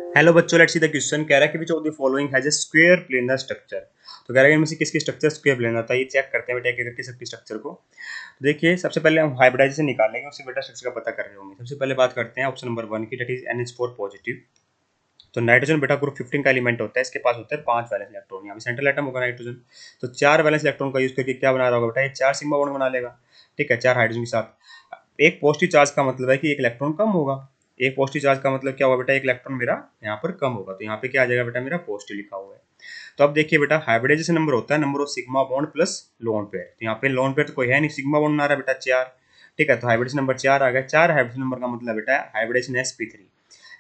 Hello बच्चों, let's see the question. कह रहा है कि which of the following has a square planar structure. तो कह रहा है कि इनमें से किसकी स्ट्रक्चर स्क्वायर प्लेनर था। ये चेक करते हैं बेटा एक एक करके सबकी स्ट्रक्चर को। तो देखिए, सबसे पहले हम हाइब्रिडाइजेशन निकालेंगे, उससे बेटा स्ट्रक्चर का पता कर रहे होंगे। सबसे पहले बात करते हैं ऑप्शन नंबर 1 की, दैट इज NH4 पॉजिटिव। तो नाइट्रोजन बेटा ग्रुप 15 का एलिमेंट होता है, इसके पास होता है 5 वैलेंस इलेक्ट्रॉन। यहाँ पे सेंट्रल एटम होगा नाइट्रोजन। तो 4 वैलेंस इलेक्ट्रॉन का यूज करके क्या बना रहा होगा बेटा, ये 4 सिग्मा बॉन्ड बना लेगा। ठीक है, 4 हाइड्रोजन के साथ। एक पॉजिटिव चार्ज का मतलब है कि एक इलेक्ट्रॉन कम होगा। एक पॉजिटिव चार्ज का मतलब क्या होगा बेटा, एक इलेक्ट्रॉन मेरा यहाँ पर कम होगा। तो यहाँ पे क्या आ जाएगा बेटा, मेरा पॉजिटिव लिखा हुआ है। तो अब देखिए बेटा, हाइब्रिडाइजेशन नंबर होता है number of sigma bond plus lone pair. तो यहाँ पे लोन पेयर तो कोई है नहीं, सिग्मा बॉन्ड बना रहा है बेटा 4। ठीक है, तो हाइब्रिडेशन नंबर 4 आ गया। 4 हाइब्रिडेशन नंबर का मतलब बेटा हाइब्रिडेशन sp3।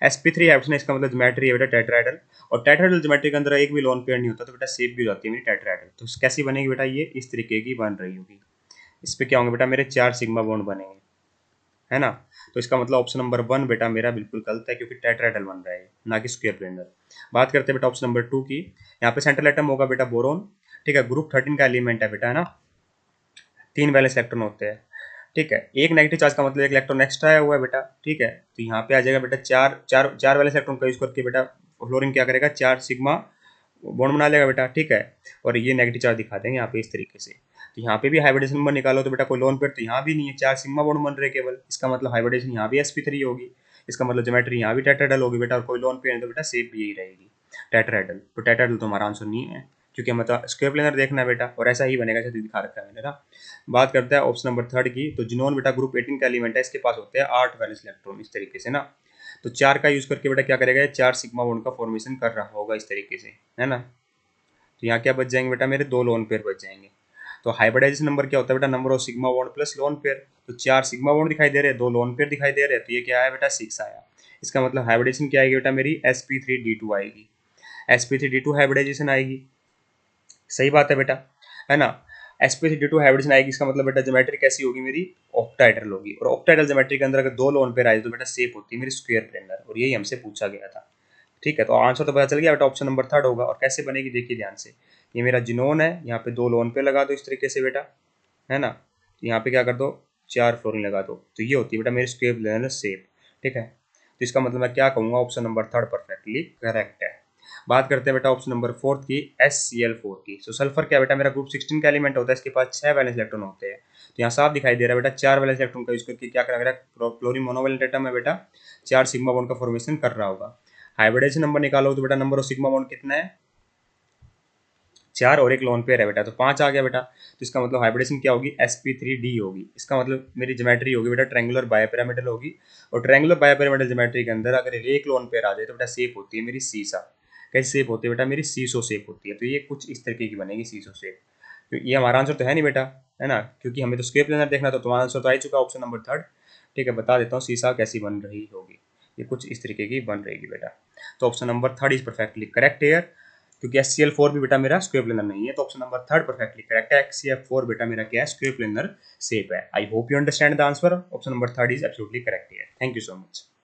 sp3 हाइब्रिडेशन, इसका मतलब ज्योमेट्री है बेटा टेट्राहेड्रल। और टेट्राहेड्रल ज्योमेट्री के अंदर एक भी लोन पेयर नहीं होता, तो बेटा शेप भी हो जाती है मेरी टेट्राहेड्रल। तो कैसी बनेगी बेटा, ये इस तरीके की बन रही होगी। इस पे क्या होंगे बेटा, मेरे 4 सिग्मा बॉन्ड बनेंगे, है ना। तो इसका मतलब ऑप्शन नंबर 1 बेटा मेरा बिल्कुल गलत है, क्योंकि टेट्राहेड्रल बन रहा है ना कि स्क्वायर प्लेनर। बात करते हैं बेटा ऑप्शन नंबर 2 की। यहाँ पे सेंट्रल एटम होगा बेटा बोरोन। ठीक है, ग्रुप 13 का एलिमेंट है बेटा, है ना। 3 वैलेंस इलेक्ट्रॉन होते हैं। ठीक है, एक नेगेटिव चार्ज का मतलब एक इलेक्ट्रॉन एक्स्ट्रा आया हुआ है बेटा। ठीक है, तो यहाँ पे आ जाएगा बेटा चार वैलेंस इलेक्ट्रॉन का यूज करके बेटा फ्लोरीन क्या करेगा, 4 सिग्मा बॉन्ड बना लेगा बेटा। ठीक है, और ये नेगेटिव चार्ज दिखा देंगे यहाँ पे इस तरीके से। तो यहाँ पे भी हाइब्रिडेशन नंबर निकालो तो बेटा कोई लोन पेयर तो यहाँ भी नहीं है, 4 सिग्मा बॉन्ड बन रहे केवल। इसका मतलब हाइब्रिडेशन यहाँ भी sp3 होगी। इसका मतलब ज्योमेट्री यहाँ भी टेट्राहेड्रल होगी बेटा, और कोई लोन पेयर है तो बेटा शेप भी यही रहेगी, टेट्राहेड्रल। तो टेट्राहेड्रल तो हमारा आंसर नहीं है, क्योंकि हमें तो स्क्वायर प्लेनर देखना है बेटा, और ऐसा ही बनेगा जैसे दिखा रखा है मैंने ना। बात करते हैं ऑप्शन नंबर 3 की। तो जिनोन बेटा ग्रुप 18 का एलिमेंट है, इसके पास होते हैं 8 वैलेंस इलेक्ट्रॉन इस तरीके से ना। तो 4 का यूज करके बेटा क्या करेगा, 4 सिग्मा बॉन्ड का फॉर्मेशन कर रहा होगा इस तरीके से, है ना। तो यहाँ क्या बच जाएंगे बेटा, मेरे 2 लोन पेयर बच जाएंगे। तो हाइब्रिडाइजेशन नंबर क्या होता है बेटा, number of sigma bond plus lone pair. तो 4 सिग्मा बॉन्ड दिखाई दे रहे हैं, 2 लोन पेयर दिखाई दे रहे हैं, तो ये क्या आया बेटा, 6 आया। इसका मतलब हाइब्रिडाइजेशन क्या आएगी बेटा, मेरी sp3d2 आएगी। sp3d2 हाइब्रिडाइजेशन आएगी। सही बात है बेटा, है ना। sp3d2 हाइब्रिडेशन आएगी, इसका मतलब बेटा ज्योमेट्री कैसी होगी मेरी, ऑक्टाहेड्रल होगी। और ऑक्टाहेड्रल ज्योमेट्री के अंदर अगर 2 लोन पेयर आए तो बेटा शेप होती है मेरी स्क्वायर प्लेनर, और यही हमसे पूछा गया था। ठीक है, तो आंसर तो पता चल गया बेटा, ऑप्शन नंबर 3 होगा। और कैसे बनेगी देखिए ध्यान से। ये मेरा जिनोन है, यहाँ पे 2 लोन पेयर लगा दो इस तरीके से बेटा, है ना। तो यहाँ पे क्या कर दो, 4 फ्लोरीन लगा दो, तो ये होती है बेटा मेरी स्क्वायर प्लेनर शेप। ठीक है, तो इसका मतलब मैं क्या कहूँगा, ऑप्शन नंबर 3 परफेक्टली करेक्ट है। बात करते हैं बेटा ऑप्शन नंबर 4 की, SCl4 की। सो सल्फर क्या बेटा, मेरा ग्रुप 16 का एलिमेंट होता है, इसके पास 6 वैलेंस इलेक्ट्रॉन होते हैं। तो यहाँ साफ दिखाई दे रहा है बेटा, 4 वैलेंस इलेक्ट्रॉन का यूज करके क्या कर रहा है, क्लोरीन मोनोवैलेंट एटम है बेटा, 4 सिग्मा बॉन्ड का फॉर्मेशन कर रहा होगा। हाइब्रिडाइजेशन नंबर निकालो तो बेटा नंबर ऑफ सिग्मा बॉन्ड कितना है, 4, और एक लोन पेयर है बेटा, तो 5 आ गया बेटा। तो इसका मतलब हाइब्रिडेशन क्या होगी, sp3d होगी। इसका मतलब मेरी ज्योमेट्री होगी बेटा ट्रायंगुलर बायोपिरामिडल होगी। और ट्रायंगुलर बायोपिरामिडल ज्योमेट्री के अंदर अगर एक लोन पेयर आ जाए तो बेटा शेप होती है मेरी सीसा। कैसी शेप होती है बेटा, मेरी सीसो शेप होती है। तो ये कुछ इस तरीके की बनेगी सीसो शेप। तो ये हमारा आंसर तो है नहीं बेटा, है ना, क्योंकि हमें तो स्क्वायर प्लेनर देखना था। तो तुम्हारा आंसर तो आ ही चुका ऑप्शन नंबर 3। ठीक है, बता देता हूँ सीसा कैसी बन रही होगी। ये कुछ इस तरीके की बन रहेगी बेटा। तो option number 3 is perfectly correct here, क्योंकि SCl4 भी बेटा मेरा स्क्वायर प्लेनर नहीं है। तो ऑप्शन नंबर 3 परफेक्टली करेक्ट है। XCF4 बेटा मेरा क्या है, स्क्वायर प्लेनर शेप है। I hope you understand the answer. Option number 3 is absolutely correct here. Thank you so much.